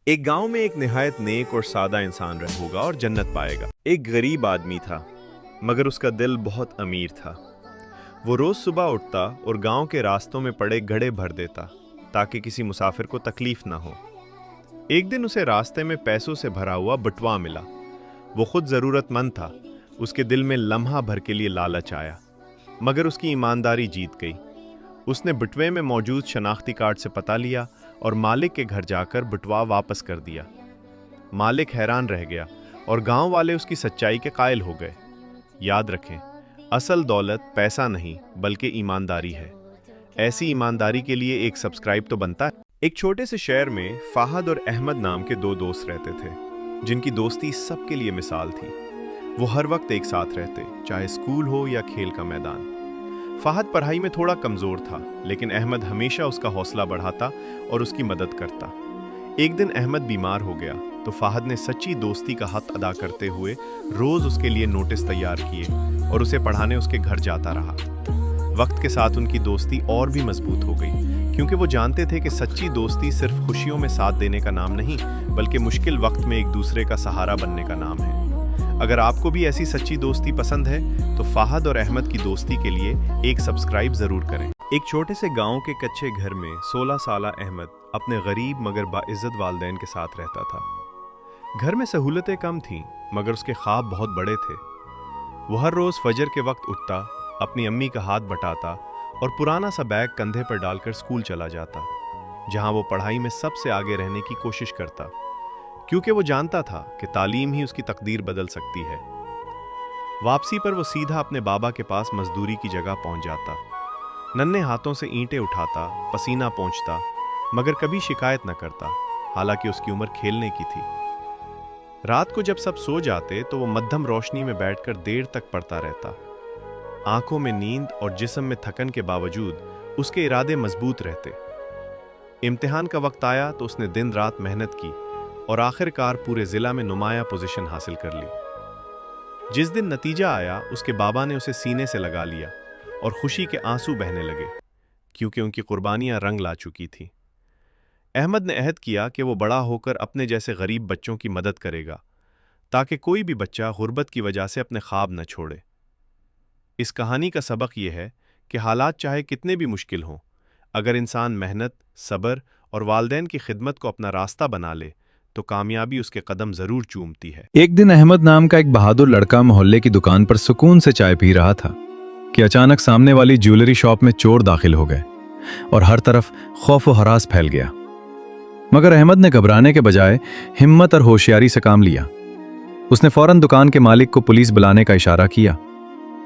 ایک گاؤں میں ایک نہایت نیک اور سادہ انسان رہ ہوگا اور جنت پائے گا۔ ایک غریب آدمی تھا مگر اس کا دل بہت امیر تھا۔ وہ روز صبح اٹھتا اور گاؤں کے راستوں میں پڑے گڑھے بھر دیتا تاکہ کسی مسافر کو تکلیف نہ ہو۔ ایک دن اسے راستے میں پیسوں سے بھرا ہوا بٹوا ملا۔ وہ خود ضرورت مند تھا۔ اس کے دل میں لمحہ بھر کے لیے لالچ آیا مگر اس کی ایمانداری جیت گئی۔ اس نے بٹوے میں موجود شناختی کارڈ سے پتہ لیا اور مالک کے گھر جا کر بٹوا واپس کر دیا۔ مالک حیران رہ گیا اور گاؤں والے اس کی سچائی کے قائل ہو گئے۔ یاد رکھیں، اصل دولت پیسہ نہیں بلکہ ایمانداری ہے۔ ایسی ایمانداری کے لیے ایک سبسکرائب تو بنتا ہے۔ ایک چھوٹے سے شہر میں فہد اور احمد نام کے دو دوست رہتے تھے جن کی دوستی سب کے لیے مثال تھی۔ وہ ہر وقت ایک ساتھ رہتے، چاہے اسکول ہو یا کھیل کا میدان۔ فہد پڑھائی میں تھوڑا کمزور تھا لیکن احمد ہمیشہ اس کا حوصلہ بڑھاتا اور اس کی مدد کرتا۔ ایک دن احمد بیمار ہو گیا تو فہد نے سچی دوستی کا حق ادا کرتے ہوئے روز اس کے لیے نوٹس تیار کیے اور اسے پڑھانے اس کے گھر جاتا رہا۔ وقت کے ساتھ ان کی دوستی اور بھی مضبوط ہو گئی کیونکہ وہ جانتے تھے کہ سچی دوستی صرف خوشیوں میں ساتھ دینے کا نام نہیں بلکہ مشکل وقت میں ایک دوسرے کا سہارا بننے کا نام ہے۔ اگر آپ کو بھی ایسی سچی دوستی پسند ہے تو فہد اور احمد کی دوستی کے لیے ایک سبسکرائب ضرور کریں۔ ایک چھوٹے سے گاؤں کے کچے گھر میں 16 سالہ احمد اپنے غریب مگر باعزت والدین کے ساتھ رہتا تھا۔ گھر میں سہولتیں کم تھیں مگر اس کے خواب بہت بڑے تھے۔ وہ ہر روز فجر کے وقت اٹھتا، اپنی امی کا ہاتھ بٹاتا اور پرانا سا بیگ کندھے پر ڈال کر اسکول چلا جاتا، جہاں وہ پڑھائی میں سب سے آگے رہنے کی کوشش کرتا، کیونکہ وہ جانتا تھا کہ تعلیم ہی اس کی تقدیر بدل سکتی ہے۔ واپسی پر وہ سیدھا اپنے بابا کے پاس مزدوری کی جگہ پہنچ جاتا، ننھے ہاتھوں سے اینٹیں اٹھاتا، پسینہ پونچھتا، مگر کبھی شکایت نہ کرتا، حالانکہ اس کی عمر کھیلنے کی تھی۔ رات کو جب سب سو جاتے تو وہ مدھم روشنی میں بیٹھ کر دیر تک پڑھتا رہتا۔ آنکھوں میں نیند اور جسم میں تھکن کے باوجود اس کے ارادے مضبوط رہتے۔ امتحان کا وقت آیا تو اس نے دن رات محنت کی اور آخر کار پورے ضلع میں نمایاں پوزیشن حاصل کر لی۔ جس دن نتیجہ آیا اس کے بابا نے اسے سینے سے لگا لیا اور خوشی کے آنسو بہنے لگے کیونکہ ان کی قربانیاں رنگ لا چکی تھیں۔ احمد نے عہد کیا کہ وہ بڑا ہو کر اپنے جیسے غریب بچوں کی مدد کرے گا تاکہ کوئی بھی بچہ غربت کی وجہ سے اپنے خواب نہ چھوڑے۔ اس کہانی کا سبق یہ ہے کہ حالات چاہے کتنے بھی مشکل ہوں، اگر انسان محنت، صبر اور والدین کی خدمت کو اپنا راستہ بنا لے تو کامیابی اس کے قدم ضرور چومتی ہے۔ ایک دن احمد نام کا ایک بہادر لڑکا محلے کی دکان پر سکون سے چائے پی رہا تھا کہ اچانک سامنے والی جیولری شاپ میں چور داخل ہو گئے اور ہر طرف خوف و ہراس پھیل گیا۔ مگر احمد نے گھبرانے کے بجائے ہمت اور ہوشیاری سے کام لیا۔ اس نے فوراً دکان کے مالک کو پولیس بلانے کا اشارہ کیا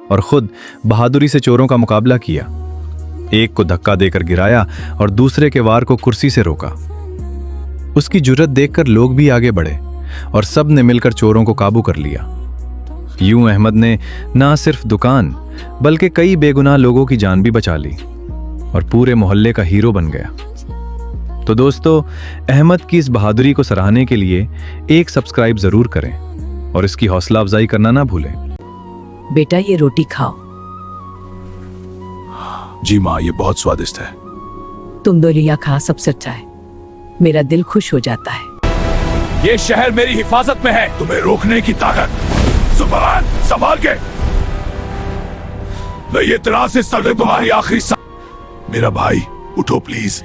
اور خود بہادری سے چوروں کا مقابلہ کیا۔ ایک کو دھکا دے کر گرایا اور دوسرے کے وار کو کرسی سے روکا۔ اس کی جرت دیکھ کر لوگ بھی آگے بڑھے اور سب نے مل کر چوروں کو قابو کر لیا۔ یوں احمد نے نہ صرف دکان بلکہ کئی بے گناہ لوگوں کی جان بھی بچا لی اور پورے محلے کا ہیرو بن گیا۔ تو دوستو، احمد کی اس بہادری کو سراہنے کے لیے ایک سبسکرائب ضرور کریں اور اس کی حوصلہ افزائی کرنا نہ بھولیں۔ بیٹا یہ روٹی کھاؤ۔ جی ماں، یہ بہت سوادشٹ ہے۔ تم دو لیا کھا سب سے اچھا ہے، میرا دل خوش ہو جاتا ہے۔ یہ شہر میری حفاظت میں ہے، تمہیں روکنے کی طاقت سپرمین سنبھال کے۔ میں یہ طرح سے سلطے تمہاری آخری میرا بھائی اٹھو پلیز۔